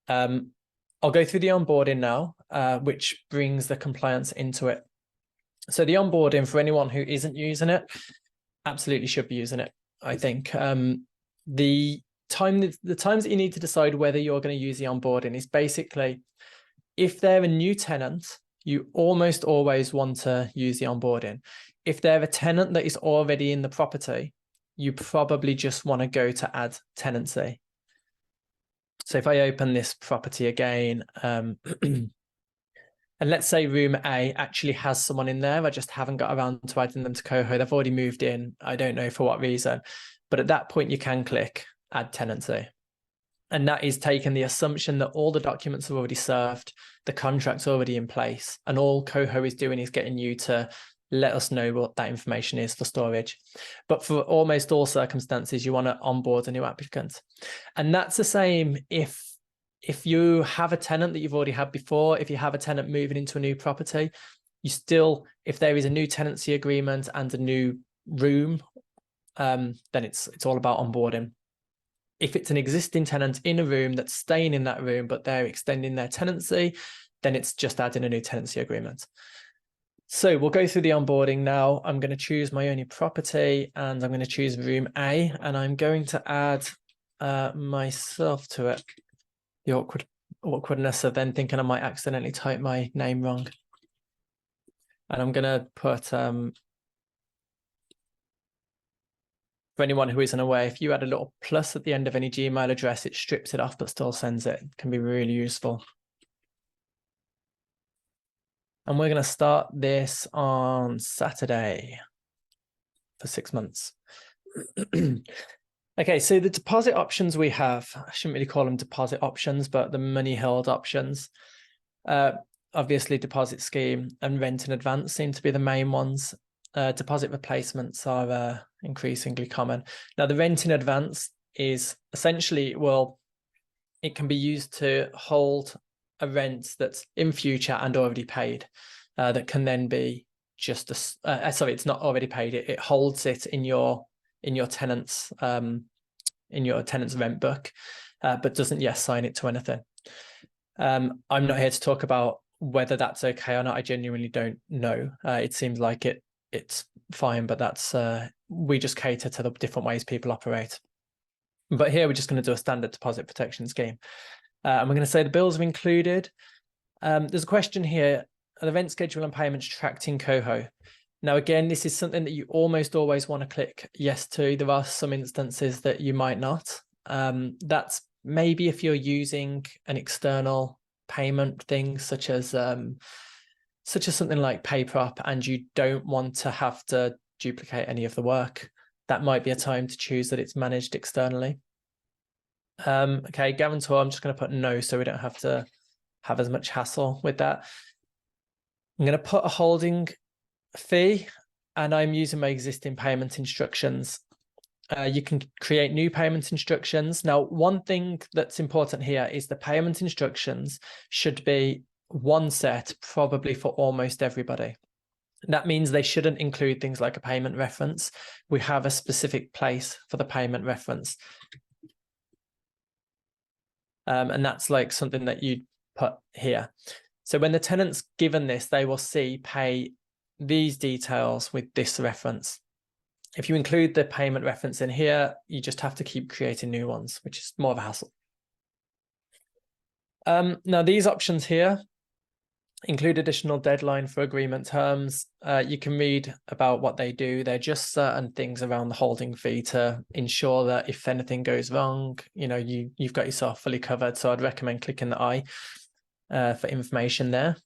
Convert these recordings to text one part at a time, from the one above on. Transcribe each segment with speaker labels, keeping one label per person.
Speaker 1: I'll go through the onboarding now, which brings the compliance into it. So the onboarding, for anyone who isn't using it, absolutely should be using it, I think. The times that you need to decide whether you're going to use the onboarding is basically, if they're a new tenant, you almost always want to use the onboarding. If they're a tenant that is already in the property, you probably just want to go to add tenancy. So if I open this property again, and let's say room A actually has someone in there, I just haven't got around to adding them to COHO. They've already moved in. I don't know for what reason, but at that point you can click add tenancy. And that is taking the assumption that all the documents are already served, the contract's already in place, and all COHO is doing is getting you to let us know what that information is for storage. But for almost all circumstances, you want to onboard a new applicant. And that's the same if you have a tenant that you've already had before, if you have a tenant moving into a new property, you still, if there is a new tenancy agreement and a new room, then it's all about onboarding. If it's an existing tenant in a room that's staying in that room, but they're extending their tenancy, then it's just adding a new tenancy agreement. So we'll go through the onboarding now. I'm going to choose my only property and I'm going to choose room A, and I'm going to add myself to it. The awkwardness of then thinking I might accidentally type my name wrong. And I'm going to put, for anyone who isn't aware, if you add a little plus at the end of any Gmail address, it strips it off but still sends it. It can be really useful. And we're going to start this on Saturday for 6 months. Okay, so the deposit options we have, I shouldn't really call them deposit options, but the money held options. Obviously, deposit scheme and rent in advance seem to be the main ones. Deposit replacements are increasingly common. Now, the rent in advance is essentially, well, it can be used to hold a rent that's in future and already paid, that can then be just sorry, it's not already paid. It holds it in your tenant's rent book, but doesn't yet sign it to anything. I'm not here to talk about whether that's okay or not. I genuinely don't know. It seems like it's fine, but that's we just cater to the different ways people operate. But here we're just going to do a standard deposit protection scheme. And we're going to say the bills are included. There's a question here: are the rent schedule and payments tracked in COHO? Now, again, this is something that you almost always want to click yes to. There are some instances that you might not. That's maybe if you're using an external payment thing, such as something like PayProp, and you don't want to have to duplicate any of the work. That might be a time to choose that it's managed externally. Okay, guarantor, I'm just going to put no, so we don't have to have as much hassle with that. I'm going to put a holding fee, and I'm using my existing payment instructions. You can create new payment instructions. Now, one thing that's important here is the payment instructions should be one set, probably for almost everybody. That means they shouldn't include things like a payment reference. We have a specific place for the payment reference. And that's like something that you put here. So when the tenant's given this, they will see pay these details with this reference. If you include the payment reference in here, you just have to keep creating new ones, which is more of a hassle. Now, these options here include additional deadline for agreement terms. You can read about what they do. They're just certain things around the holding fee to ensure that if anything goes wrong, you know, you've got yourself fully covered. So I'd recommend clicking the I for information there.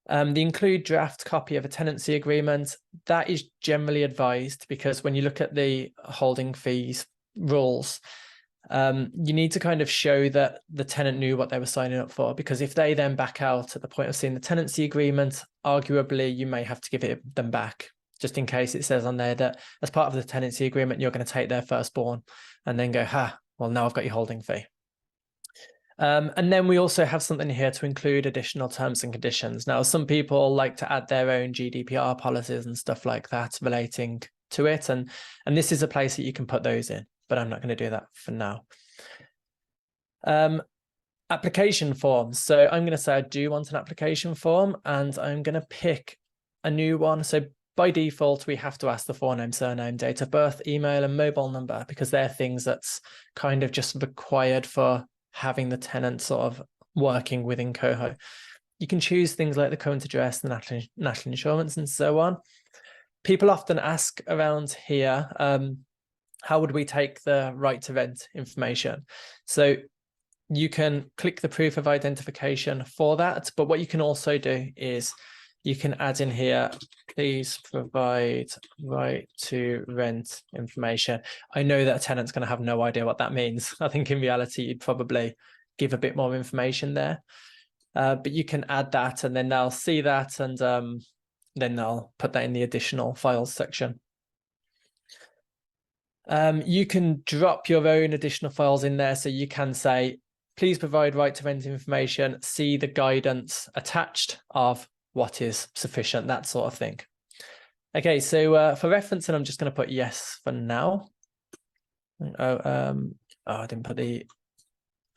Speaker 1: The include draft copy of a tenancy agreement, that is generally advised, because when you look at the holding fees rules, you need to kind of show that the tenant knew what they were signing up for, because if they then back out at the point of seeing the tenancy agreement, arguably you may have to give them back, just in case it says on there that as part of the tenancy agreement, you're going to take their firstborn, and then go, well, now I've got your holding fee. And then we also have something here to include additional terms and conditions. Now, some people like to add their own GDPR policies and stuff like that relating to it. And this is a place that you can put those in, but I'm not going to do that for now. Application forms. So I'm going to say I do want an application form, and I'm going to pick a new one. So by default, we have to ask the forename, surname, date of birth, email, and mobile number, because they're things that's kind of just required for having the tenant sort of working within COHO. You can choose things like the current address, the national insurance, and so on. People often ask around here, how would we take the right to rent information? So you can click the proof of identification for that. But what you can also do is you can add in here, please provide right to rent information. I know that a tenant's going to have no idea what that means. I think in reality, you'd probably give a bit more information there. But you can add that, and then they'll see that, and then they'll put that in the additional files section. You can drop your own additional files in there. So you can say, please provide right to rent information, see the guidance attached of what is sufficient, that sort of thing. Okay, so for referencing, I'm just going to put yes for now. I didn't put the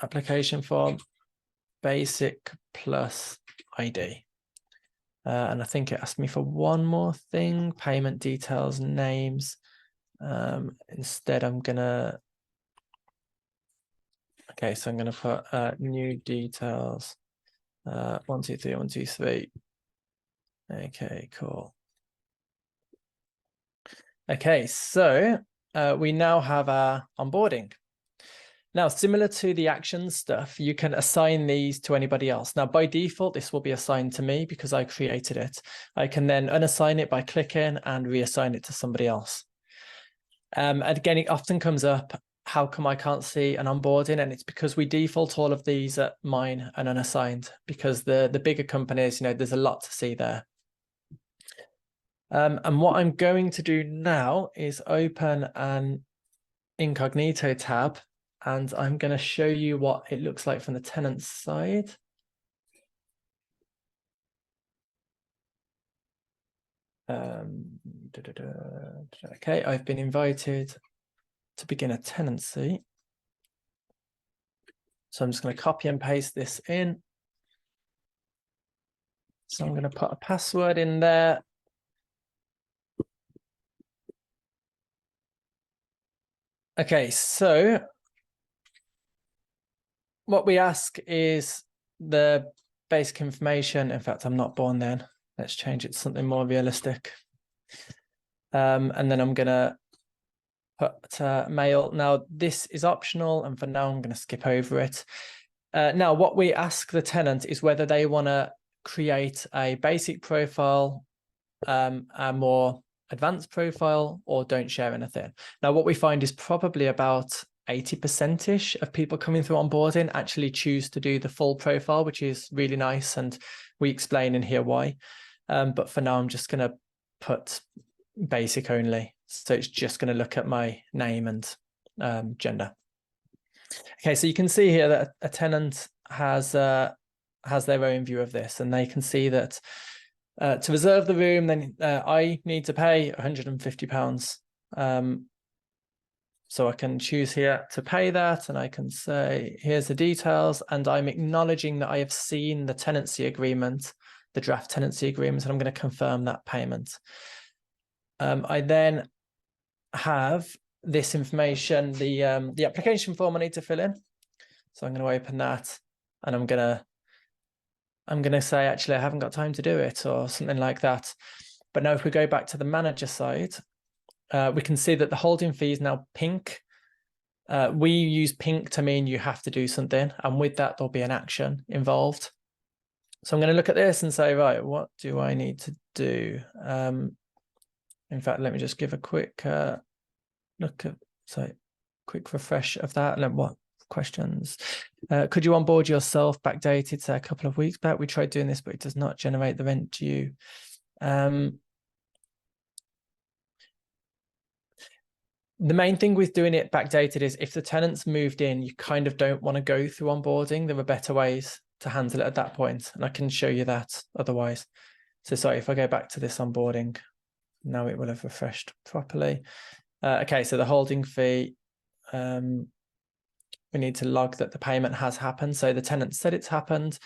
Speaker 1: application form, basic plus ID. And I think it asked me for one more thing, payment details, names. Instead, I'm going to... Okay, so I'm going to put new details, 1, 2, 3, 1, 2, 3. Okay, cool. Okay, so we now have our onboarding. Now, similar to the action stuff, you can assign these to anybody else. Now, by default, this will be assigned to me because I created it. I can then unassign it by clicking and reassign it to somebody else. And again, it often comes up, how come I can't see an onboarding? And it's because we default all of these at mine and unassigned, because the bigger companies, you know, there's a lot to see there. And what I'm going to do now is open an incognito tab, and I'm going to show you what it looks like from the tenant side. Okay, I've been invited to begin a tenancy. So I'm just going to copy and paste this in. So I'm going to put a password in there. Okay, so what we ask is the basic information. In fact, I'm not born then. Let's change it to something more realistic. And then I'm going to put mail. Now, this is optional, and for now, I'm going to skip over it. Now, what we ask the tenant is whether they want to create a basic profile, a more advanced profile, or don't share anything. Now, what we find is probably about 80%-ish of people coming through onboarding actually choose to do the full profile, which is really nice, and we explain in here why. But for now, I'm just going to put basic only. So it's just going to look at my name and gender. Okay, so you can see here that a tenant has their own view of this, and they can see that to reserve the room, then I need to pay £150. So I can choose here to pay that, and I can say, here's the details, and I'm acknowledging that I have seen the tenancy agreement, the draft tenancy agreement, and I'm going to confirm that payment. I then have this information, the application form I need to fill in. So I'm going to open that, and I'm going to say, actually, I haven't got time to do it, or something like that. But now if we go back to the manager side, we can see that the holding fee is now pink. We use pink to mean you have to do something, and with that, there'll be an action involved. So I'm going to look at this and say, right, what do I need to do? In fact, let me just give a quick look at, so quick refresh of that. And then what questions? Could you onboard yourself backdated, say a couple of weeks back? We tried doing this, but it does not generate the rent due. The main thing with doing it backdated is if the tenant's moved in, you kind of don't want to go through onboarding. There are better ways to handle it at that point, and I can show you that otherwise. So sorry, if I go back to this onboarding, now it will have refreshed properly. Okay, so the holding fee, we need to log that the payment has happened. So the tenant said it's happened,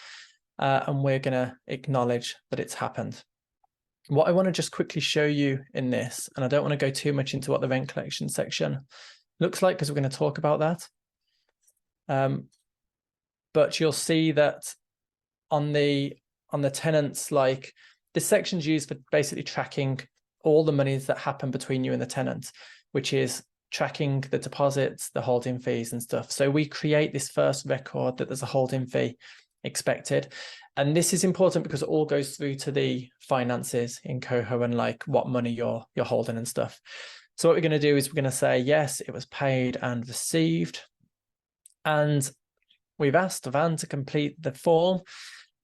Speaker 1: and we're going to acknowledge that it's happened. What I want to just quickly show you in this, and I don't want to go too much into what the rent collection section looks like because we're going to talk about that. But you'll see that on the tenants, like this section's used for basically tracking all the monies that happen between you and the tenant, which is tracking the deposits, the holding fees and stuff. So we create this first record that there's a holding fee expected. And this is important because it all goes through to the finances in COHO and like what money you're holding and stuff. So what we're going to do is we're going to say, yes, it was paid and received. And we've asked Van to complete the form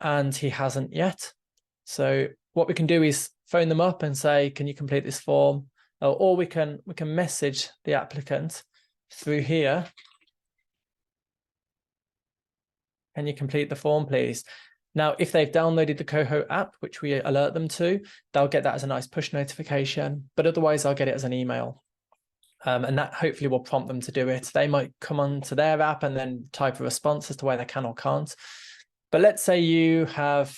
Speaker 1: and he hasn't yet. So what we can do is phone them up and say, can you complete this form? Or we can message the applicant through here. Can you complete the form, please? Now, if they've downloaded the COHO app, which we alert them to, they'll get that as a nice push notification, but otherwise I'll get it as an email. And that hopefully will prompt them to do it. They might come onto their app and then type a response as to where they can or can't. But let's say you have,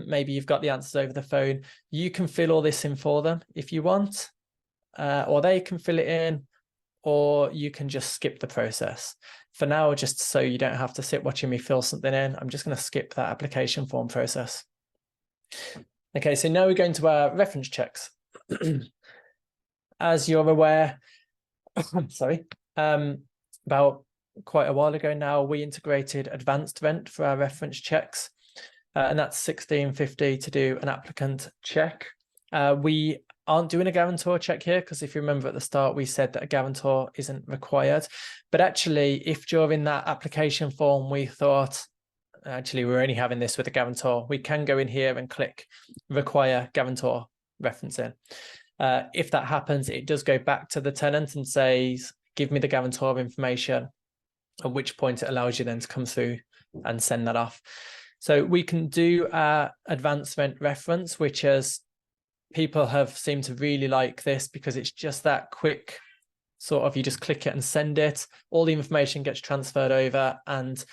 Speaker 1: maybe you've got the answers over the phone. You can fill all this in for them if you want, or they can fill it in, or you can just skip the process. For now, just so you don't have to sit watching me fill something in, I'm just going to skip that application form process. Okay, so now we're going to our reference checks. As you're aware, sorry, about quite a while ago now, we integrated advanced rent for our reference checks, and that's $16.50 to do an applicant check. We aren't doing a guarantor check here because if you remember at the start, we said that a guarantor isn't required. But actually, if during that application form we thought, actually, we're only having this with a guarantor, we can go in here and click require guarantor referencing. If that happens, it does go back to the tenant and says, give me the guarantor information, at which point it allows you then to come through and send that off. So we can do our advanced rent reference, which is people have seemed to really like this because it's just that quick sort of, you just click it and send it. All the information gets transferred over. And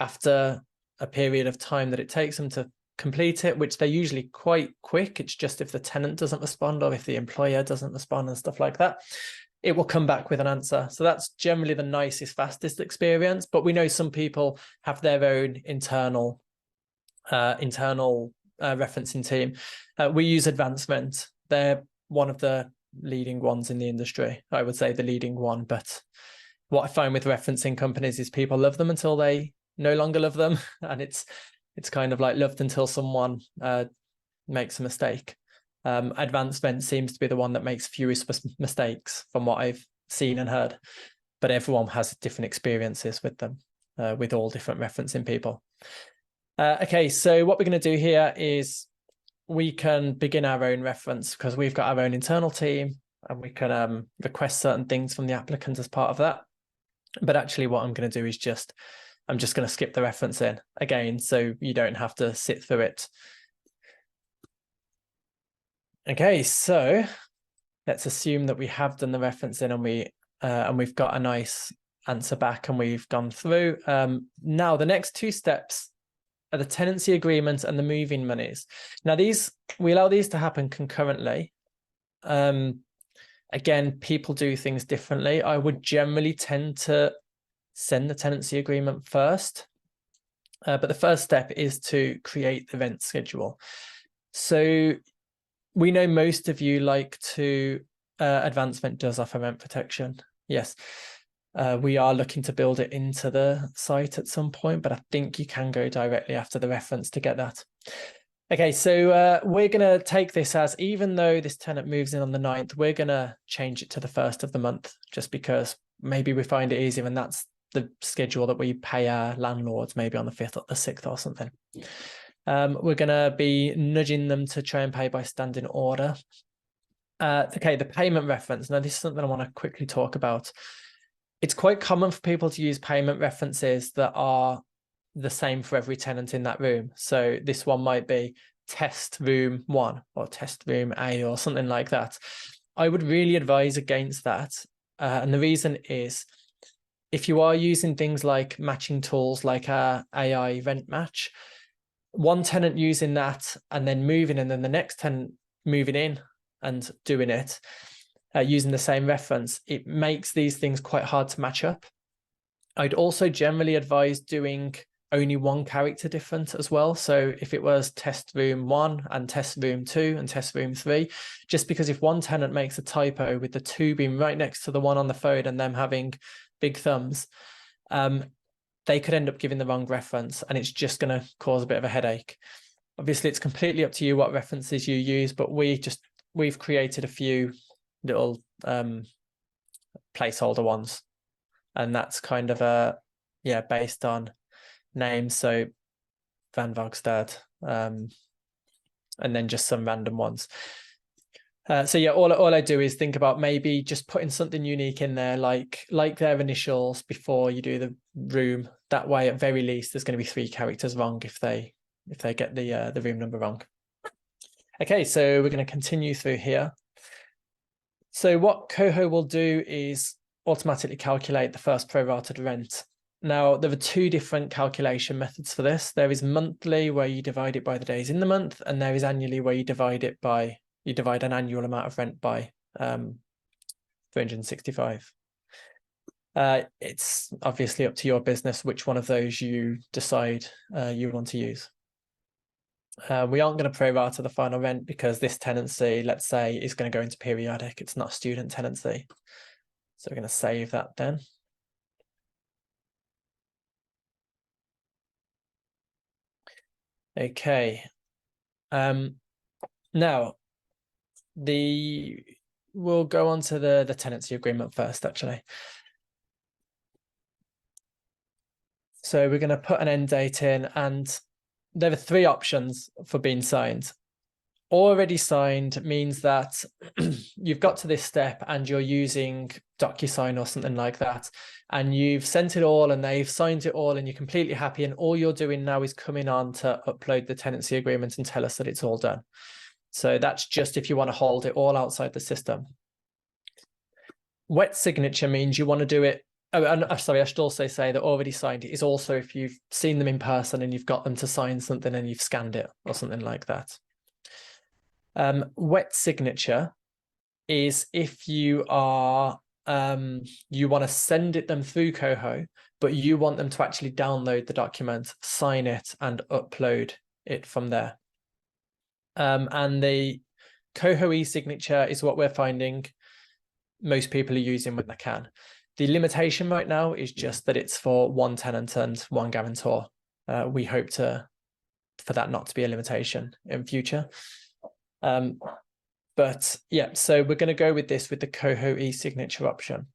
Speaker 1: after a period of time that it takes them to complete it, which they're usually quite quick, it's just if the tenant doesn't respond or if the employer doesn't respond and stuff like that, it will come back with an answer. So that's generally the nicest, fastest experience. But we know some people have their own internal referencing team. We use advancement. They're one of the leading ones in the industry. I would say the leading one. But what I find with referencing companies is people love them until they no longer love them. And it's kind of like loved until someone makes a mistake. Advancement seems to be the one that makes fewest mistakes from what I've seen and heard. But everyone has different experiences with them, with all different referencing people. Okay, so what we're going to do here is we can begin our own reference because we've got our own internal team and we can request certain things from the applicant as part of that. But actually what I'm going to do is I'm just going to skip the reference in again, so you don't have to sit through it. Okay, so let's assume that we have done the referencing and we've got a nice answer back and we've gone through. Now the next two steps are the tenancy agreement and the move-in monies. Now we allow these to happen concurrently. Again, people do things differently. I would generally tend to send the tenancy agreement first, but the first step is to create the rent schedule. So we know most of you like to, advancement does offer rent protection. Yes. We are looking to build it into the site at some point, but I think you can go directly after the reference to get that. Okay, so we're going to take this as, even though this tenant moves in on the 9th, we're going to change it to the 1st of the month, just because maybe we find it easier and that's the schedule that we pay our landlords, maybe on the 5th or the 6th or something. We're going to be nudging them to try and pay by standing order. Okay, the payment reference. Now, this is something I want to quickly talk about. It's quite common for people to use payment references that are the same for every tenant in that room. So this one might be test room 1 or test room A or something like that. I would really advise against that. And the reason is, if you are using things like matching tools like our AI rent match, one tenant using that and then moving, and then the next tenant moving in and doing it, using the same reference, it makes these things quite hard to match up. I'd also generally advise doing only one character different as well. So if it was test room 1 and test room 2 and test room 3, just because if one tenant makes a typo with the 2 being right next to the one on the phone and them having big thumbs, they could end up giving the wrong reference, and it's just going to cause a bit of a headache. Obviously, it's completely up to you what references you use, but we've created a few little placeholder ones, and that's kind of based on names. So Van Vogstad, and then just some random ones. So yeah, all I do is think about maybe just putting something unique in there, like their initials before you do the room. That way, at very least, there's going to be 3 characters wrong if they get the room number wrong. Okay, so we're going to continue through here. So what COHO will do is automatically calculate the first prorated rent. Now, there are 2 different calculation methods for this. There is monthly, where you divide it by the days in the month, and there is annually, where you divide an annual amount of rent by 365. It's obviously up to your business which one of those you decide you want to use. We aren't going to prorata the final rent because this tenancy, let's say, is going to go into periodic. It's not a student tenancy. So we're going to save that then. Okay. Now, we'll go on to the tenancy agreement first, actually. So we're going to put an end date in, and there are 3 options for being signed. Already signed means that you've got to this step and you're using DocuSign or something like that, and you've sent it all and they've signed it all and you're completely happy, and all you're doing now is coming on to upload the tenancy agreement and tell us that it's all done. So that's just if you want to hold it all outside the system. Wet signature means you want to do it. Oh, and sorry, I should also say that already signed it is also if you've seen them in person and you've got them to sign something and you've scanned it or something like that. Wet signature is if you are you want to send them through COHO, but you want them to actually download the document, sign it, and upload it from there. And the COHO e-signature is what we're finding most people are using when they can. The limitation right now is just that it's for 1 tenant and 1 guarantor. We hope for that not to be a limitation in future. But yeah, so we're going to go with this with the COHO e-signature option.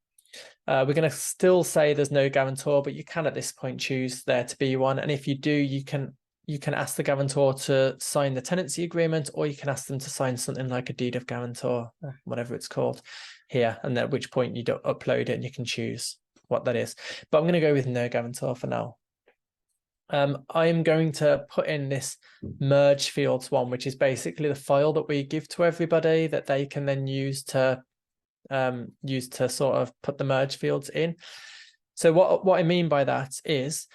Speaker 1: We're going to still say there's no guarantor, but you can at this point choose there to be one. And if you do, you can ask the guarantor to sign the tenancy agreement, or you can ask them to sign something like a deed of guarantor, whatever it's called here. And at which point you don't upload it and you can choose what that is. But I'm going to go with no guarantor for now. I'm going to put in this merge fields one, which is basically the file that we give to everybody that they can then use to sort of put the merge fields in. So what I mean by that is,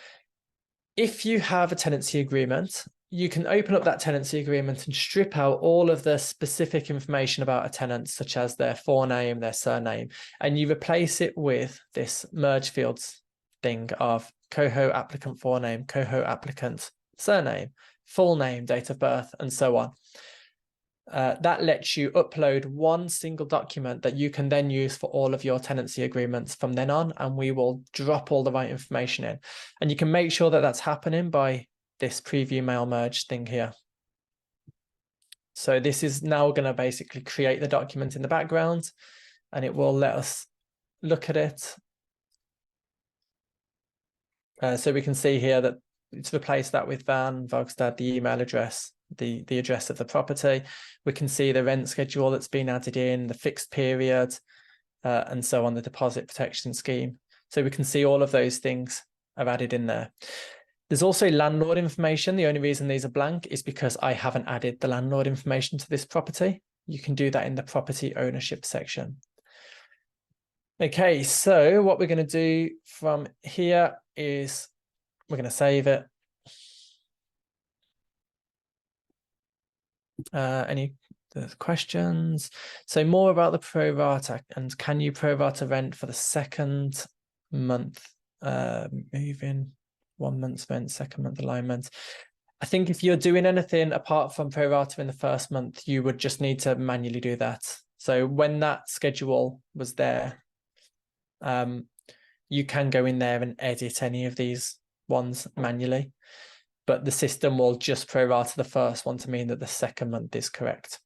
Speaker 1: if you have a tenancy agreement, you can open up that tenancy agreement and strip out all of the specific information about a tenant, such as their forename, their surname, and you replace it with this merge fields thing of COHO applicant forename, COHO applicant surname, full name, date of birth, and so on. That lets you upload one single document that you can then use for all of your tenancy agreements from then on, and we will drop all the right information in. And you can make sure that that's happening by this preview mail merge thing here. So this is now going to basically create the document in the background, and it will let us look at it. So we can see here that it's replaced that with Van Vogstad, the email address, the address of the property. We can see the rent schedule that's been added in, the fixed period, and so on, the deposit protection scheme. So we can see all of those things are added in there. There's also landlord information. The only reason these are blank is because I haven't added the landlord information to this property. You can do that in the property ownership section. Okay, so what we're going to do from here is we're going to save it. Any questions? So more about the pro rata, and can you pro rata rent for the second month? Moving 1 month's rent, second month alignment. I think if you're doing anything apart from pro rata in the first month, you would just need to manually do that. So when that schedule was there, you can go in there and edit any of these ones manually, but the system will just prorata the first one to mean that the second month is correct.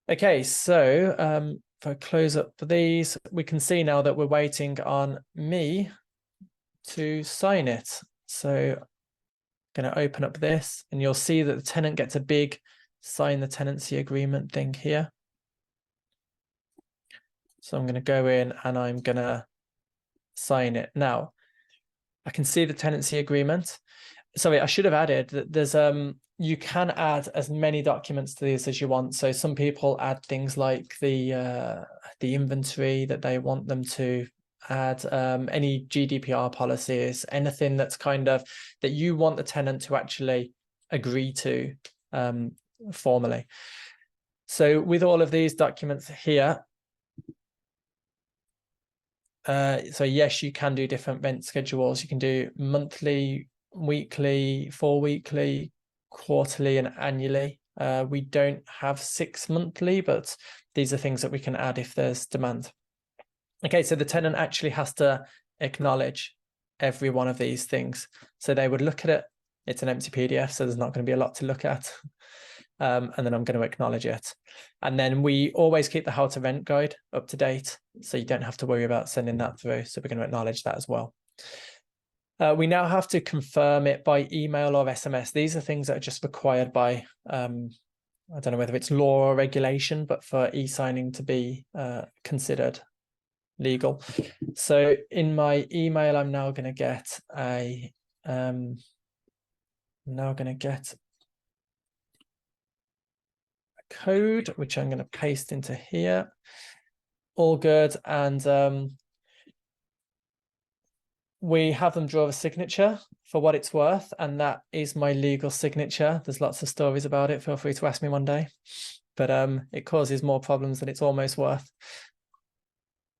Speaker 1: Okay, so if I close up these, we can see now that we're waiting on me to sign it. So I'm going to open up this and you'll see that the tenant gets a big sign the tenancy agreement thing here. So I'm going to go in and I'm going to sign it. Now, I can see the tenancy agreement. Sorry, I should have added that there's you can add as many documents to these as you want. So some people add things like the inventory that they want them to add, any GDPR policies, anything that's kind of that you want the tenant to actually agree to formally. So with all of these documents here, so yes, you can do different rent schedules. You can do monthly, weekly, 4-weekly, quarterly, and annually. We don't have 6 monthly, but these are things that we can add if there's demand. Okay, so the tenant actually has to acknowledge every one of these things. So they would look at it. It's an empty PDF, so there's not going to be a lot to look at. And then I'm going to acknowledge it. And then we always keep the how to rent guide up to date, so you don't have to worry about sending that through. So we're going to acknowledge that as well. We now have to confirm it by email or SMS. These are things that are just required by, I don't know whether it's law or regulation, but for e-signing to be considered legal. So in my email, I'm now going to get a, code, which I'm going to paste into here. All good. And we have them draw a signature for what it's worth, and that is my legal signature. There's lots of stories about it. Feel free to ask me one day, but it causes more problems than it's almost worth.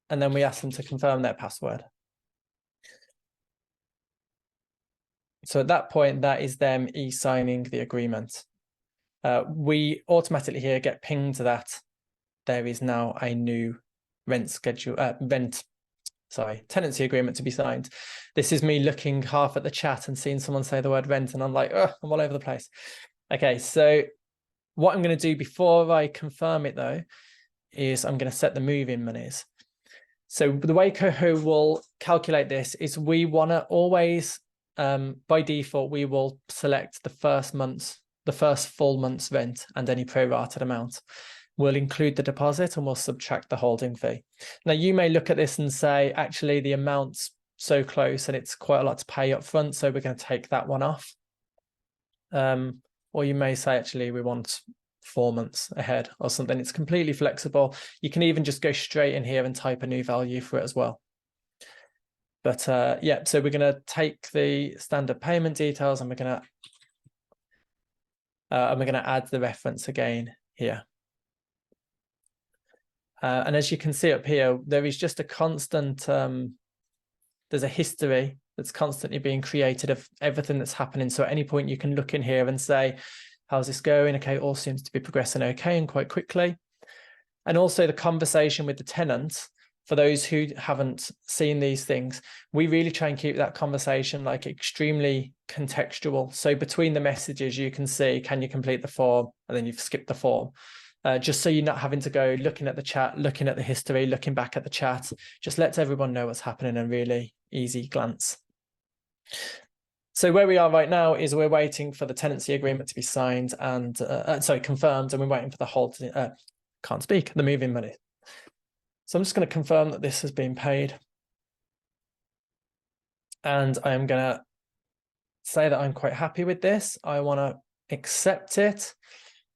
Speaker 1: And then we ask them to confirm their password. So at that point, that is them e-signing the agreement. We automatically here get pinged that there is now a new tenancy agreement to be signed. This is me looking half at the chat and seeing someone say the word rent, and I'm like, oh, I'm all over the place. Okay, so what I'm going to do before I confirm it though, is I'm going to set the move-in monies. So the way COHO will calculate this is we want to always, by default, we will select the first full month's rent and any prorated amount. We'll include the deposit and we'll subtract the holding fee. Now, you may look at this and say, actually, the amount's so close and it's quite a lot to pay up front, so we're going to take that one off. Or you may say, actually, we want 4 months ahead or something. It's completely flexible. You can even just go straight in here and type a new value for it as well. But yeah, so we're going to take the standard payment details and we're going to add the reference again here. And as you can see up here, there is just a constant, there's a history that's constantly being created of everything that's happening. So at any point you can look in here and say, how's this going? Okay, all seems to be progressing okay and quite quickly. And also the conversation with the tenant, for those who haven't seen these things, we really try and keep that conversation like extremely contextual. So between the messages, you can see, can you complete the form? And then you've skipped the form. Just so you're not having to go looking at the chat, looking at the history, looking back at the chat. Just lets everyone know what's happening in a really easy glance. So where we are right now is we're waiting for the tenancy agreement to be signed and confirmed, and we're waiting for the the move-in money. So I'm just going to confirm that this has been paid. And I'm going to say that I'm quite happy with this. I want to accept it.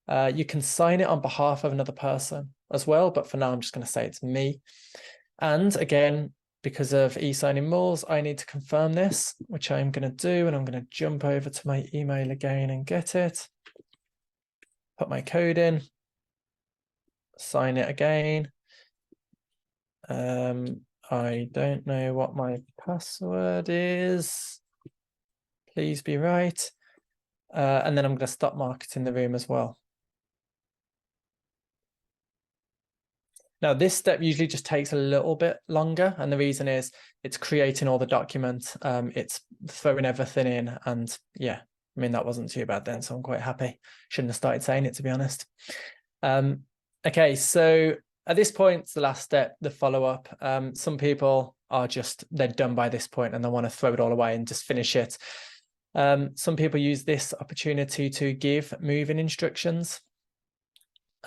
Speaker 1: You can sign it on behalf of another person as well, but for now I'm just going to say it's me. And again, because of e-signing rules, I need to confirm this, which I'm going to do. And I'm going to jump over to my email again and get it. Put my code in. Sign it again. I don't know what my password is. Please be right. And then I'm going to stop marketing the room as well. Now, this step usually just takes a little bit longer. And the reason is it's creating all the documents. It's throwing everything in. And yeah, I mean, that wasn't too bad then. So I'm quite happy. Shouldn't have started saying it, to be honest. Okay, so at this point, it's the last step, the follow-up. Some people are just, they're done by this point and they want to throw it all away and just finish it. Some people use this opportunity to give moving instructions.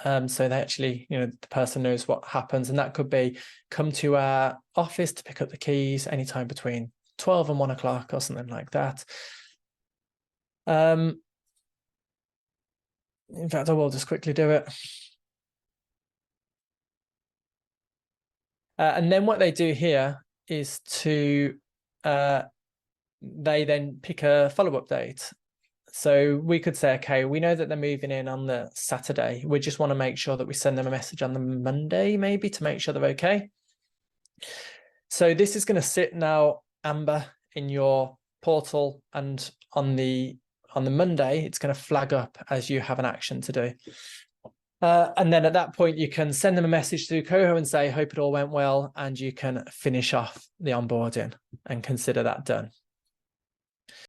Speaker 1: So they actually, the person knows what happens, and that could be come to our office to pick up the keys anytime between 12 and 1 o'clock or something like that. In fact, I will just quickly do it. And then what they do here is to, they then pick a follow-up date. So we could say, okay, we know that they're moving in on the Saturday. We just want to make sure that we send them a message on the Monday, maybe, to make sure they're okay. So this is going to sit now, Amber, in your portal, and on the Monday, it's going to flag up as you have an action to do. And then at that point, you can send them a message through COHO and say, hope it all went well, and you can finish off the onboarding and consider that done.